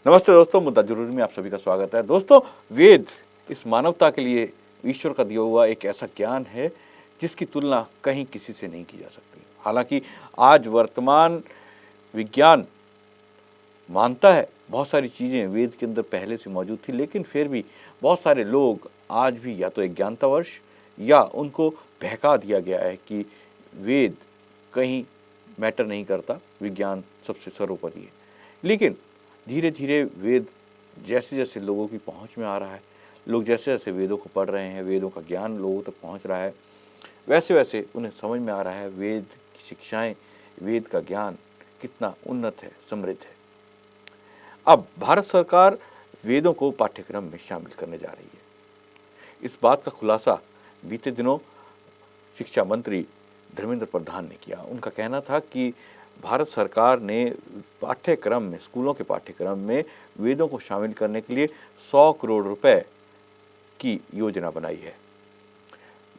नमस्ते दोस्तों, मुद्दा जरूरी में आप सभी का स्वागत है। दोस्तों, वेद इस मानवता के लिए ईश्वर का दिया हुआ एक ऐसा ज्ञान है जिसकी तुलना कहीं किसी से नहीं की जा सकती। हालांकि आज वर्तमान विज्ञान मानता है बहुत सारी चीज़ें वेद के अंदर पहले से मौजूद थी, लेकिन फिर भी बहुत सारे लोग आज भी या तो अज्ञानतावश या उनको बहका दिया गया है कि वेद कहीं मैटर नहीं करता, विज्ञान सबसे सर्वोपरि है। लेकिन धीरे धीरे वेद जैसे जैसे लोगों की पहुंच में आ रहा है, लोग जैसे जैसे वेदों को पढ़ रहे हैं, वेदों का ज्ञान लोगों तक पहुंच रहा है, वैसे वैसे उन्हें समझ में आ रहा है वेद की शिक्षाएं, वेद का ज्ञान कितना उन्नत है, समृद्ध है। अब भारत सरकार वेदों को पाठ्यक्रम में शामिल करने जा रही है। इस बात का खुलासा बीते दिनों शिक्षा मंत्री धर्मेंद्र प्रधान ने किया। उनका कहना था कि भारत सरकार ने पाठ्यक्रम में, स्कूलों के पाठ्यक्रम में वेदों को शामिल करने के लिए 100 करोड़ रुपए की योजना बनाई है,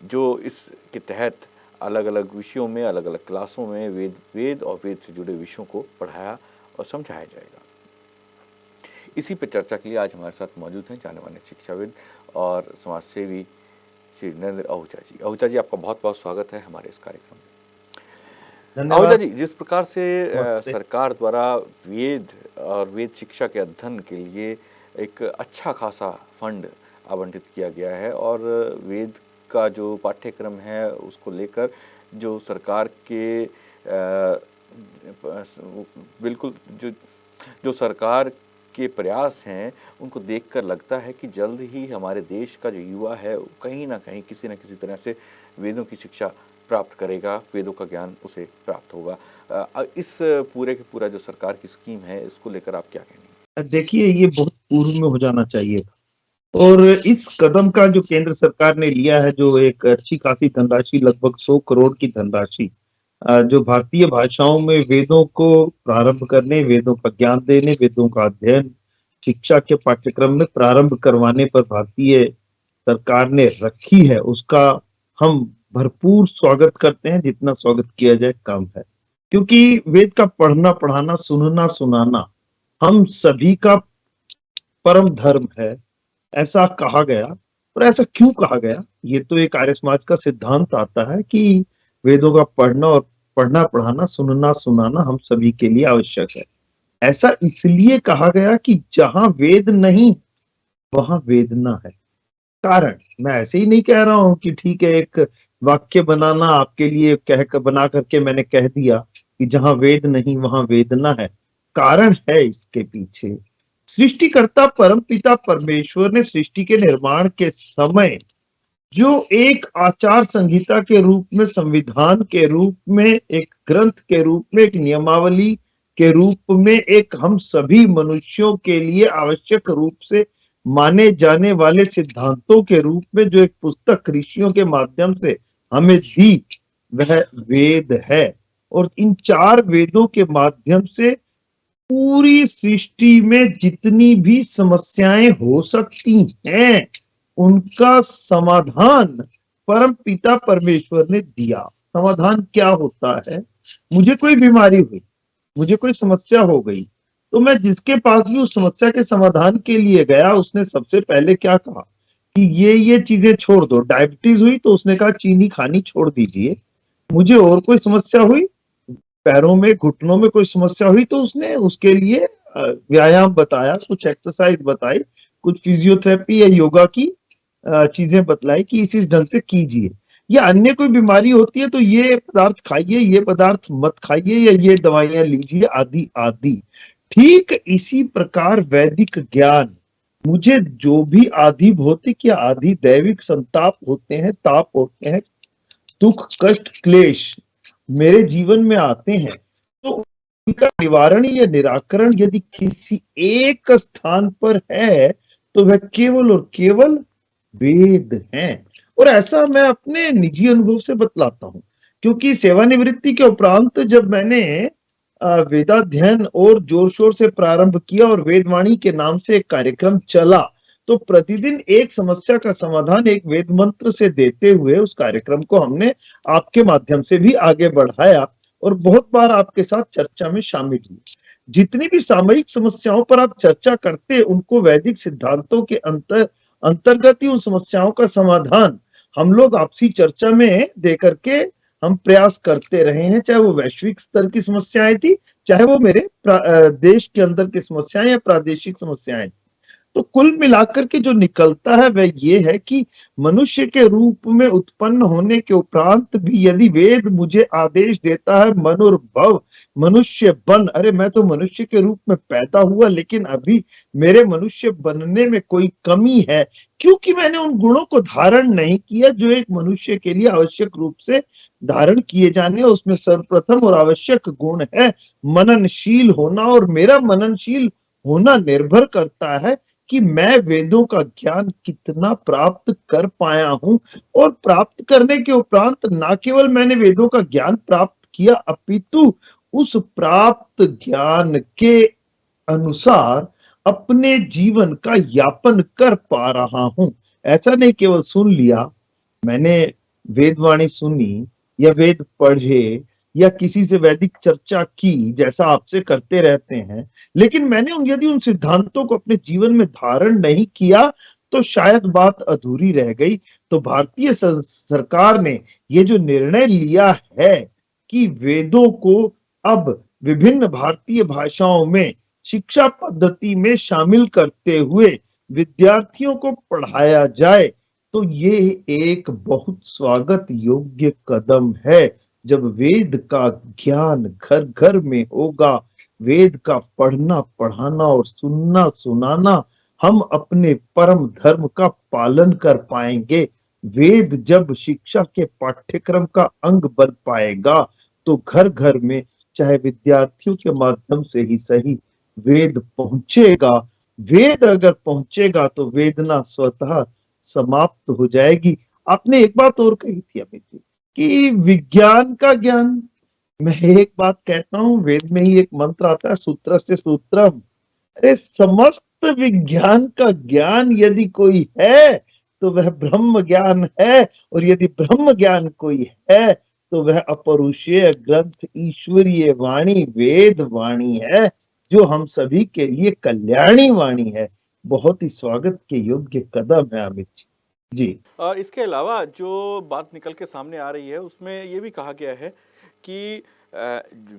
जो इसके तहत अलग अलग विषयों में, अलग अलग क्लासों में वेद और वेद से जुड़े विषयों को पढ़ाया और समझाया जाएगा। इसी पर चर्चा के लिए आज हमारे साथ मौजूद हैं जाने माने शिक्षाविद और समाजसेवी श्री नरेंद्र आहूजा जी। आहूजा जी, आपका बहुत बहुत स्वागत है हमारे इस कार्यक्रम में। आहूजा जी, जिस प्रकार से सरकार द्वारा वेद और वेद शिक्षा के अध्ययन के लिए एक अच्छा खासा फंड आवंटित किया गया है और वेद का जो पाठ्यक्रम है उसको लेकर जो सरकार के बिल्कुल जो सरकार के प्रयास हैं, उनको देखकर लगता है कि जल्द ही हमारे देश का जो युवा है कहीं ना कहीं किसी न किसी तरह से वेदों की शिक्षा प्राप्त करेगा, वेदों का ज्ञान उसे प्राप्त होगा। इस पूरे के पूरा जो सरकार की स्कीम है, इसको लेकर आप क्या कहेंगे? देखिए, ये बहुत पूर्व में हो जाना चाहिए था और इस कदम का जो केंद्र सरकार ने लिया है, जो एक अच्छी खासी धनराशि, लगभग 100 करोड़ की धनराशि, जो भारतीय भाषाओं में वेदों को प्रारंभ करने, वेदों का ज्ञान देने, वेदों का अध्ययन शिक्षा के पाठ्यक्रम में प्रारंभ करवाने पर भारतीय सरकार ने रखी है, उसका हम भरपूर स्वागत करते हैं। जितना स्वागत किया जाए कम है, क्योंकि वेद का पढ़ना, पढ़ाना, सुनना, सुनाना हम सभी का परम धर्म है, ऐसा कहा गया। और ऐसा क्यों कहा गया? ये तो एक आर्य समाज का सिद्धांत आता है कि वेदों का पढ़ना और पढ़ना, पढ़ाना, सुनना, सुनाना हम सभी के लिए आवश्यक है। ऐसा इसलिए कहा गया कि जहां वेद नहीं, वहां वेदना है। कारण मैं ऐसे ही नहीं कह रहा हूं कि ठीक है, एक वाक्य बनाना आपके लिए बना करके मैंने कह दिया कि जहां वेद नहीं वहां वेदना है। कारण है इसके पीछे। सृष्टिकर्ता परमपिता परमेश्वर ने सृष्टि के निर्माण के समय जो एक आचार संहिता के रूप में, संविधान के रूप में, एक ग्रंथ के रूप में, एक नियमावली के रूप में, एक हम सभी मनुष्यों के लिए आवश्यक रूप से माने जाने वाले सिद्धांतों के रूप में जो एक पुस्तक ऋषियों के माध्यम से हमें दी, वह वेद है। और इन 4 वेदों के माध्यम से पूरी सृष्टि में जितनी भी समस्याएं हो सकती हैं, उनका समाधान परम पिता परमेश्वर ने दिया। समाधान क्या होता है? मुझे कोई बीमारी हुई, मुझे कोई समस्या हो गई, तो मैं जिसके पास भी उस समस्या के समाधान के लिए गया, उसने सबसे पहले क्या कहा कि ये चीजें छोड़ दो। डायबिटीज हुई तो उसने कहा चीनी खानी छोड़ दीजिए। मुझे और कोई समस्या हुई, पैरों में, घुटनों में कोई समस्या हुई, तो उसने उसके लिए व्यायाम बताया, कुछ एक्सरसाइज बताई, कुछ फिजियोथेरेपी या योगा की चीजें बतलाई कि इस ढंग से कीजिए। या अन्य कोई बीमारी होती है तो ये पदार्थ खाइए, ये पदार्थ मत खाइए, या ये दवाइयां लीजिए, आदि आदि। ठीक इसी प्रकार वैदिक ज्ञान मुझे जो भी आदि भौतिक या आदि दैविक संताप होते हैं, ताप होते हैं, दुख, कष्ट, क्लेश मेरे जीवन में आते हैं, तो उनका निवारण या निराकरण यदि किसी एक स्थान पर है तो वह केवल और केवल वेद हैं। और ऐसा मैं अपने निजी अनुभव से बतलाता हूं, क्योंकि सेवानिवृत्ति के उपरांत जब मैंने वेदाध्ययन और जोर शोर से प्रारंभ किया और वेदवाणी के नाम से एक कार्यक्रम चला, तो प्रतिदिन एक समस्या का समाधान एक वेद मंत्र से देते हुए उस कार्यक्रम को हमने आपके माध्यम से भी आगे बढ़ाया और बहुत बार आपके साथ चर्चा में शामिल हुई। जितनी भी सामयिक समस्याओं पर आप चर्चा करते हैं, उनको वैदिक सिद्धांतों के अंतर्गत ही उन समस्याओं का समाधान हम लोग आपसी चर्चा में दे करके हम प्रयास करते रहे हैं, चाहे वो वैश्विक स्तर की समस्याएं थी, चाहे वो मेरे देश के अंदर की समस्याएं या प्रादेशिक समस्याएं। तो कुल मिलाकर के जो निकलता है वह ये है कि मनुष्य के रूप में उत्पन्न होने के उपरांत भी यदि वेद मुझे आदेश देता है मनुर्भव, मनुष्य बन, अरे मैं तो मनुष्य के रूप में पैदा हुआ, लेकिन अभी मेरे मनुष्य बनने में कोई कमी है, क्योंकि मैंने उन गुणों को धारण नहीं किया जो एक मनुष्य के लिए आवश्यक रूप से धारण किए जाने। उसमें सर्वप्रथम और आवश्यक गुण है मननशील होना, और मेरा मननशील होना निर्भर करता है कि मैं वेदों का ज्ञान कितना प्राप्त कर पाया हूं, और प्राप्त करने के उपरांत ना केवल मैंने वेदों का ज्ञान प्राप्त किया, अपितु उस प्राप्त ज्ञान के अनुसार अपने जीवन का यापन कर पा रहा हूं। ऐसा नहीं केवल सुन लिया, मैंने वेदवाणी सुनी या वेद पढ़े या किसी से वैदिक चर्चा की, जैसा आपसे करते रहते हैं, लेकिन मैंने यदि उन सिद्धांतों को अपने जीवन में धारण नहीं किया तो शायद बात अधूरी रह गई। तो भारतीय सरकार ने ये जो निर्णय लिया है कि वेदों को अब विभिन्न भारतीय भाषाओं में शिक्षा पद्धति में शामिल करते हुए विद्यार्थियों को पढ़ाया जाए, तो ये एक बहुत स्वागत योग्य कदम है। जब वेद का ज्ञान घर घर में होगा, वेद का पढ़ना पढ़ाना और सुनना सुनाना, हम अपने परम धर्म का पालन कर पाएंगे। वेद जब शिक्षा के पाठ्यक्रम का अंग बन पाएगा, तो घर घर में चाहे विद्यार्थियों के माध्यम से ही सही वेद पहुंचेगा। वेद अगर पहुंचेगा तो वेदना स्वतः समाप्त हो जाएगी। आपने एक बात और कही थी अमित जी, कि विज्ञान का ज्ञान, मैं एक बात कहता हूँ, वेद में ही एक मंत्र आता है, सूत्रस्य सूत्रम। अरे समस्त विज्ञान का ज्ञान यदि कोई है तो वह ब्रह्म ज्ञान है, और यदि ब्रह्म ज्ञान कोई है तो वह अपरुषीय ग्रंथ ईश्वरीय वाणी वेद वाणी है, जो हम सभी के लिए कल्याणी वाणी है। बहुत ही स्वागत के योग्य कदम है अमित जी। जी। और इसके अलावा जो बात निकल के सामने आ रही है उसमें ये भी कहा गया है कि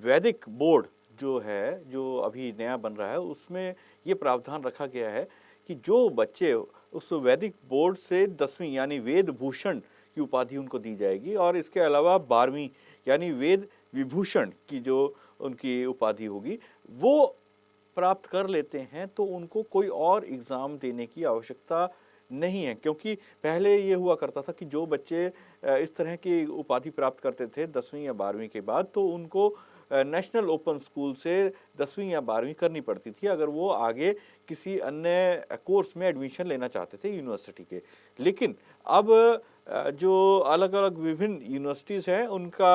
वैदिक बोर्ड जो है, जो अभी नया बन रहा है, उसमें ये प्रावधान रखा गया है कि जो बच्चे उस वैदिक बोर्ड से 10वीं यानी वेद भूषण की उपाधि उनको दी जाएगी, और इसके अलावा 12वीं यानी वेद विभूषण की जो उनकी उपाधि होगी वो प्राप्त कर लेते हैं, तो उनको कोई और एग्ज़ाम देने की आवश्यकता नहीं है। क्योंकि पहले ये हुआ करता था कि जो बच्चे इस तरह की उपाधि प्राप्त करते थे 10वीं या 12वीं के बाद, तो उनको नेशनल ओपन स्कूल से 10वीं या 12वीं करनी पड़ती थी अगर वो आगे किसी अन्य कोर्स में एडमिशन लेना चाहते थे यूनिवर्सिटी के। लेकिन अब जो अलग अलग विभिन्न यूनिवर्सिटीज़ हैं उनका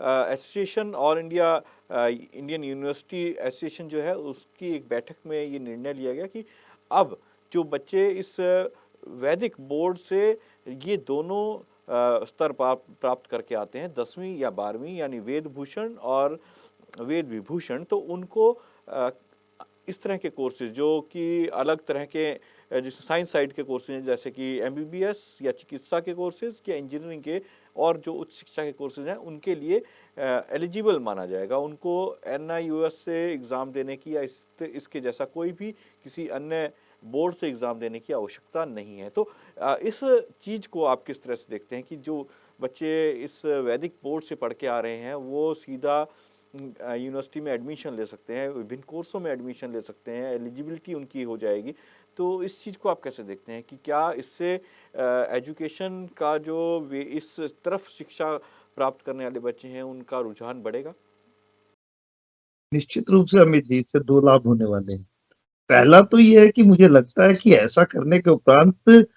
association, all India Indian university association जो है, उसकी एक बैठक में ये निर्णय लिया गया कि अब जो बच्चे इस वैदिक बोर्ड से ये दोनों स्तर प्राप्त करके आते हैं, 10वीं या 12वीं यानी वेद भूषण और वेद विभूषण, तो उनको इस तरह के कोर्सेज जो कि अलग तरह के जैसे साइंस साइड के कोर्सेज हैं, जैसे कि एमबीबीएस या चिकित्सा के कोर्सेज या इंजीनियरिंग के और जो उच्च शिक्षा के कोर्सेज हैं, उनके लिए एलिजिबल माना जाएगा। उनको NIOS से एग्ज़ाम देने की या इसके जैसा कोई भी किसी अन्य बोर्ड से एग्ज़ाम देने की आवश्यकता नहीं है। तो इस चीज़ को आप किस तरह से देखते हैं कि जो बच्चे इस वैदिक बोर्ड से पढ़ के आ रहे हैं वो सीधा यूनिवर्सिटी में एडमिशन ले सकते हैं, विभिन्न कोर्सों में एडमिशन ले सकते हैं, एलिजिबिलिटी उनकी हो जाएगी। तो इस चीज़ को आप कैसे देखते हैं कि क्या इससे एजुकेशन का जो इस तरफ शिक्षा प्राप्त करने वाले बच्चे हैं उनका रुझान बढ़ेगा? निश्चित रूप से अमित जी, इससे दो लाभ होने वाले हैं। पहला तो ये है कि मुझे लगता है कि ऐसा करने के उपरांत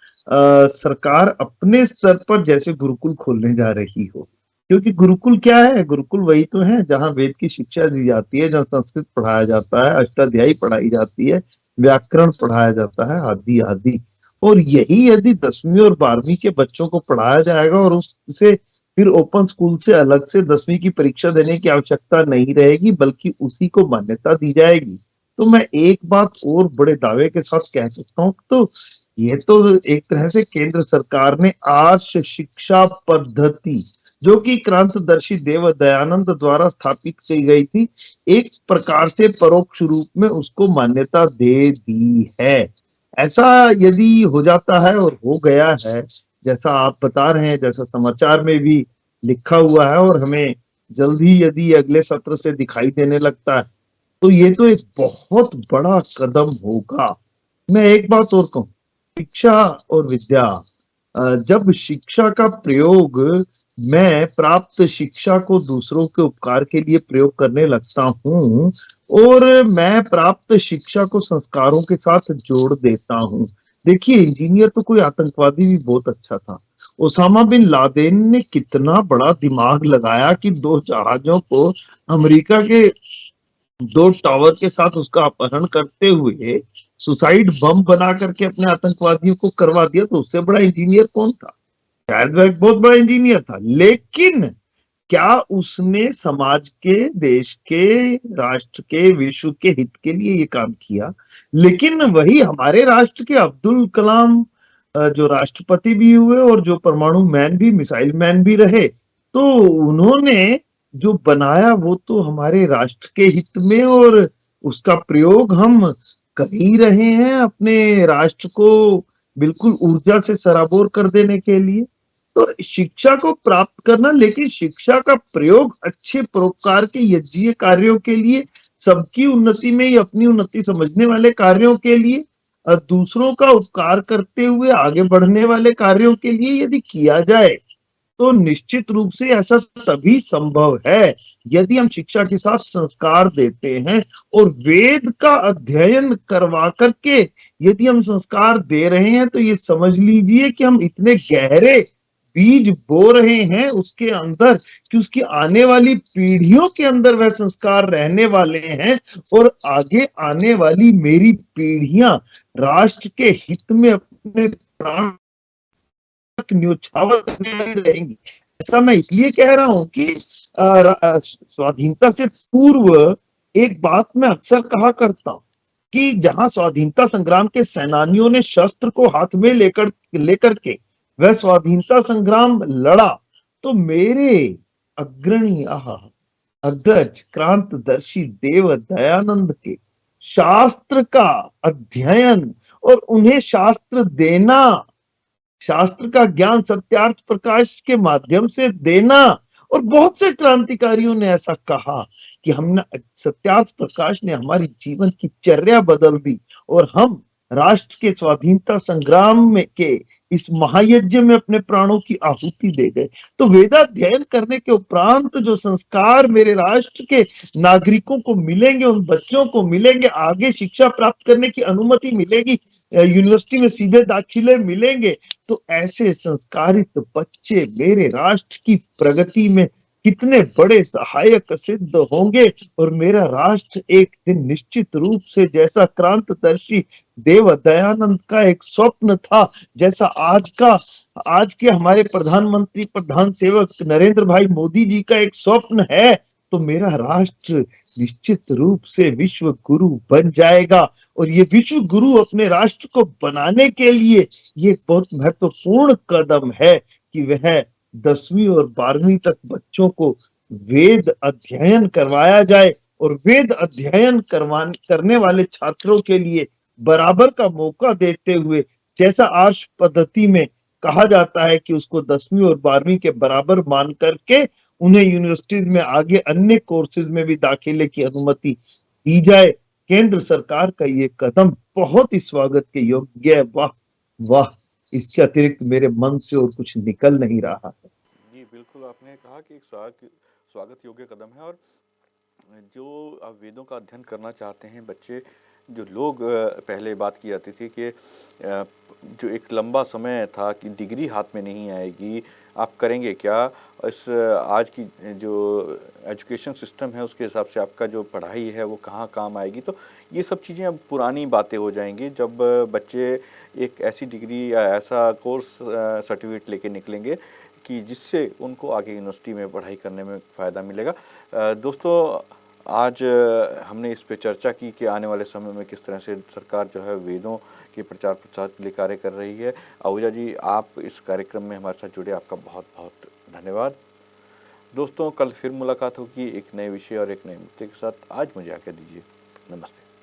सरकार अपने स्तर पर जैसे गुरुकुल खोलने जा रही हो, क्योंकि गुरुकुल क्या है? गुरुकुल वही तो है जहाँ वेद की शिक्षा दी जाती है, जहाँ संस्कृत पढ़ाया जाता है, अष्टाध्यायी पढ़ाई जाती है, व्याकरण पढ़ाया जाता है, आदि आदि। और यही यदि 10वीं और 12वीं के बच्चों को पढ़ाया जाएगा और उससे फिर ओपन स्कूल से अलग से 10वीं की परीक्षा देने की आवश्यकता नहीं रहेगी, बल्कि उसी को मान्यता दी जाएगी। तो मैं एक बात और बड़े दावे के साथ कह सकता हूँ, तो ये तो एक तरह से केंद्र सरकार ने आर्ष शिक्षा पद्धति, जो कि क्रांतिदर्शी देव दयानंद द्वारा स्थापित की गई थी, एक प्रकार से परोक्ष रूप में उसको मान्यता दे दी है। ऐसा यदि हो जाता है और हो गया है, जैसा आप बता रहे हैं, जैसा समाचार में भी लिखा हुआ है, और हमें जल्द ही यदि अगले सत्र से दिखाई देने लगता है, तो ये तो एक बहुत बड़ा कदम होगा। मैं एक बात और कहूँ, शिक्षा और विद्या, जब शिक्षा का प्रयोग मैं प्राप्त शिक्षा को दूसरों के उपकार के लिए प्रयोग करने लगता हूँ, और मैं प्राप्त शिक्षा को संस्कारों के साथ जोड़ देता हूँ। देखिए, इंजीनियर तो कोई आतंकवादी भी बहुत अच्छा था। ओसामा बिन लादेन ने कितना बड़ा दिमाग लगाया कि दो जहाजों को अमेरिका के दो टावर के साथ उसका अपहरण करते हुए सुसाइड बम बना करके अपने आतंकवादियों को करवा दिया। तो उससे बड़ा इंजीनियर कौन था? शायद वह एक बहुत बड़ा इंजीनियर था, लेकिन क्या उसने समाज के, देश के, राष्ट्र के, विश्व के हित के लिए ये काम किया? लेकिन वही हमारे राष्ट्र के अब्दुल कलाम, जो राष्ट्रपति भी हुए और जो परमाणु मैन भी, मिसाइल मैन भी रहे, तो उन्होंने जो बनाया वो तो हमारे राष्ट्र के हित में, और उसका प्रयोग हम कर ही रहे हैं अपने राष्ट्र को बिल्कुल ऊर्जा से सराबोर कर देने के लिए। तो शिक्षा को प्राप्त करना, लेकिन शिक्षा का प्रयोग अच्छे परोपकार के यज्ञीय कार्यों के लिए, सबकी उन्नति में ही अपनी उन्नति समझने वाले कार्यों के लिए, दूसरों का उपकार करते हुए आगे बढ़ने वाले कार्यों के लिए यदि किया जाए, तो निश्चित रूप से ऐसा तभी संभव है यदि हम शिक्षा के साथ संस्कार देते हैं, और वेद का अध्ययन करवा करके यदि हम संस्कार दे रहे हैं, तो ये समझ लीजिए कि हम इतने गहरे बीज बो रहे हैं उसके अंदर कि उसकी आने वाली पीढ़ियों के अंदर वह संस्कार रहने वाले हैं, और आगे आने वाली मेरी पीढ़ियां राष्ट्र के हित में अपने प्राण न्योछावर करने वाली रहेंगी। ऐसा मैं इसलिए कह रहा हूं कि स्वाधीनता से पूर्व एक बात मैं अक्सर कहा करता हूं कि जहां स्वाधीनता संग्राम के सेनानियों ने शस्त्र को हाथ में लेकर लेकर के वह स्वाधीनता संग्राम लड़ा, तो मेरे अग्रणी अग्रज क्रांतदर्शी देव दयानंद के शास्त्र का अध्ययन और उन्हें शास्त्र देना, शास्त्र का ज्ञान सत्यार्थ प्रकाश के माध्यम से देना, और बहुत से क्रांतिकारियों ने ऐसा कहा कि हमने, सत्यार्थ प्रकाश ने हमारी जीवन की चर्या बदल दी, और हम राष्ट्र के स्वाधीनता संग्राम में के इस महायज्ञ में अपने प्राणों की आहुति दे गए। तो वेदाध्ययन करने के उपरांत जो संस्कार मेरे राष्ट्र के नागरिकों को मिलेंगे, उन बच्चों को मिलेंगे, आगे शिक्षा प्राप्त करने की अनुमति मिलेगी, यूनिवर्सिटी में सीधे दाखिले मिलेंगे, तो ऐसे संस्कारित बच्चे मेरे राष्ट्र की प्रगति में कितने बड़े सहायक सिद्ध होंगे, और मेरा राष्ट्र एक दिन निश्चित रूप से, जैसा क्रांतिदर्शी देव दयानंद का एक स्वप्न था, जैसा आज के हमारे प्रधानमंत्री प्रधान सेवक नरेंद्र भाई मोदी जी का एक स्वप्न है, तो मेरा राष्ट्र निश्चित रूप से विश्व गुरु बन जाएगा। और ये विश्व गुरु अपने राष्ट्र को बनाने के लिए ये बहुत महत्वपूर्ण कदम है कि वह 10वीं और 12वीं तक बच्चों को वेद अध्ययन करवाया जाए, और वेद अध्ययन करने वाले छात्रों के लिए बराबर का मौका देते हुए, जैसा आर्ष पद्धति में कहा जाता है कि उसको 10वीं और 12वीं के बराबर मान करके उन्हें यूनिवर्सिटीज में आगे अन्य कोर्सेज में भी दाखिले की अनुमति दी जाए। केंद्र सरकार का ये कदम बहुत ही स्वागत के योग्य है। वाह वाह, इसके अतिरिक्त मेरे मन से और कुछ निकल नहीं रहा है। जी बिल्कुल, आपने कहा कि एक स्वागत योग्य कदम है। और जो अब वेदों का अध्ययन करना चाहते हैं बच्चे, जो लोग पहले बात की जाती थी कि जो एक लंबा समय था कि डिग्री हाथ में नहीं आएगी, आप करेंगे क्या, इस आज की जो एजुकेशन सिस्टम है उसके हिसाब से आपका जो पढ़ाई है वो कहाँ काम आएगी, तो ये सब चीज़ें अब पुरानी बातें हो जाएंगी जब बच्चे एक ऐसी डिग्री या ऐसा कोर्स सर्टिफिकेट लेके निकलेंगे कि जिससे उनको आगे यूनिवर्सिटी में पढ़ाई करने में फ़ायदा मिलेगा। दोस्तों, आज हमने इस पे चर्चा की कि आने वाले समय में किस तरह से सरकार जो है वेदों के प्रचार प्रसार के लिए कार्य कर रही है। आहूजा जी, आप इस कार्यक्रम में हमारे साथ जुड़े, आपका बहुत बहुत धन्यवाद। दोस्तों, कल फिर मुलाकात होगी एक नए विषय और एक नए मुद्दे के साथ। आज मुझे आज्ञा दीजिए। नमस्ते।